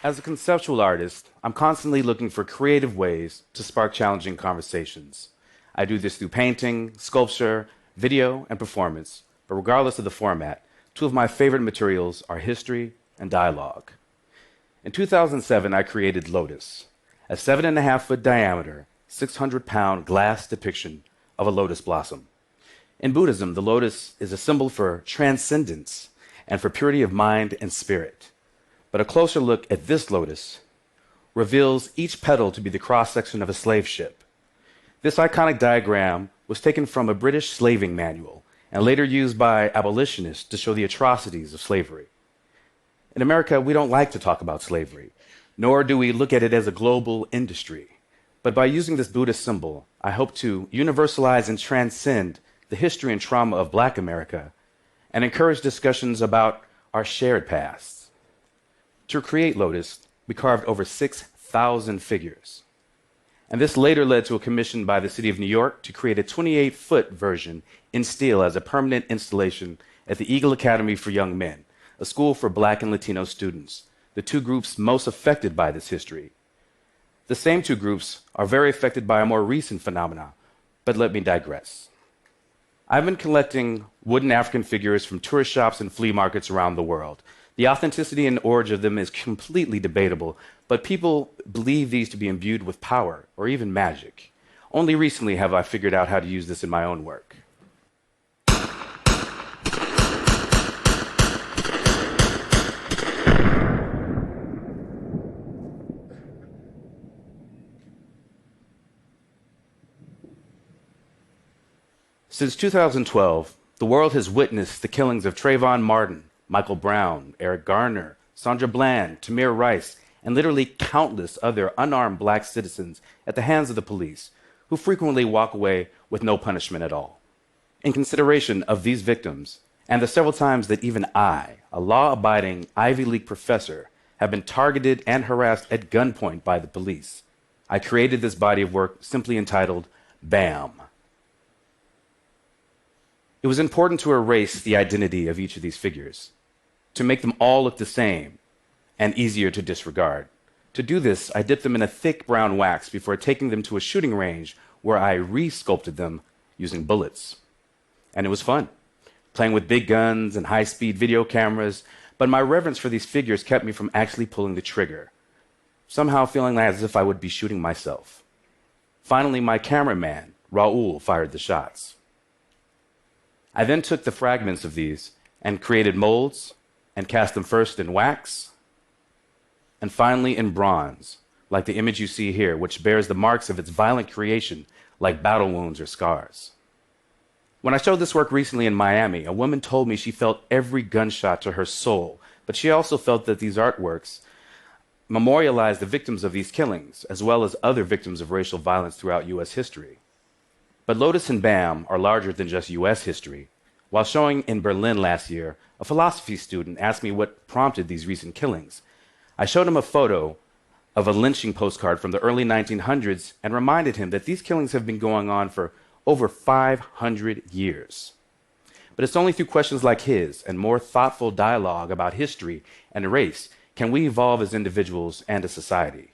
As a conceptual artist, I'm constantly looking for creative ways to spark challenging conversations. I do this through painting, sculpture, video, and performance, but regardless of the format, two of my favorite materials are history and dialogue. In 2007, I created Lotus, a 7.5-foot diameter, 600-pound glass depiction of a lotus blossom. In Buddhism, the lotus is a symbol for transcendence and for purity of mind and spirit. But a closer look at this lotus reveals each petal to be the cross-section of a slave ship. This iconic diagram was taken from a British slaving manual and later used by abolitionists to show the atrocities of slavery. In America, we don't like to talk about slavery, nor do we look at it as a global industry. But by using this Buddhist symbol, I hope to universalize and transcend the history and trauma of Black America and encourage discussions about our shared past. To create Lotus, we carved over 6,000 figures. And this later led to a commission by the city of New York to create a 28-foot version in steel as a permanent installation at the Eagle Academy for Young Men, a school for Black and Latino students, the two groups most affected by this history. The same two groups are very affected by a more recent phenomenon, but let me digress. I've been collecting wooden African figures from tourist shops and flea markets around the world. The authenticity and origin of them is completely debatable, but people believe these to be imbued with power or even magic. Only recently have I figured out how to use this in my own work. Since 2012, the world has witnessed the killings of Trayvon Martin, Michael Brown, Eric Garner, Sandra Bland, Tamir Rice, and literally countless other unarmed Black citizens at the hands of the police, who frequently walk away with no punishment at all. In consideration of these victims, and the several times that even I, a law-abiding Ivy League professor, have been targeted and harassed at gunpoint by the police, I created this body of work simply entitled BAM. It was important to erase the identity of each of these figures, to make them all look the same and easier to disregard. To do this, I dipped them in a thick brown wax before taking them to a shooting range where I re-sculpted them using bullets. And it was fun, playing with big guns and high-speed video cameras, but my reverence for these figures kept me from actually pulling the trigger, somehow feeling as if I would be shooting myself. Finally, my cameraman, Raul, fired the shots. I then took the fragments of these and created molds and cast them first in wax and finally in bronze, like the image you see here, which bears the marks of its violent creation like battle wounds or scars. When I showed this work recently in Miami, a woman told me she felt every gunshot to her soul, but she also felt that these artworks memorialized the victims of these killings, as well as other victims of racial violence throughout U.S. history. But Lotus and BAM are larger than just U.S. history. While showing in Berlin last year, a philosophy student asked me what prompted these recent killings. I showed him a photo of a lynching postcard from the early 1900s and reminded him that these killings have been going on for over 500 years. But it's only through questions like his and more thoughtful dialogue about history and race can we evolve as individuals and as society.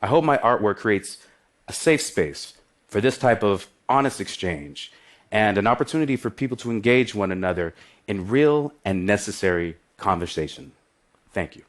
I hope my artwork creates a safe space for this type of honest exchange and an opportunity for people to engage one another in real and necessary conversation. Thank you.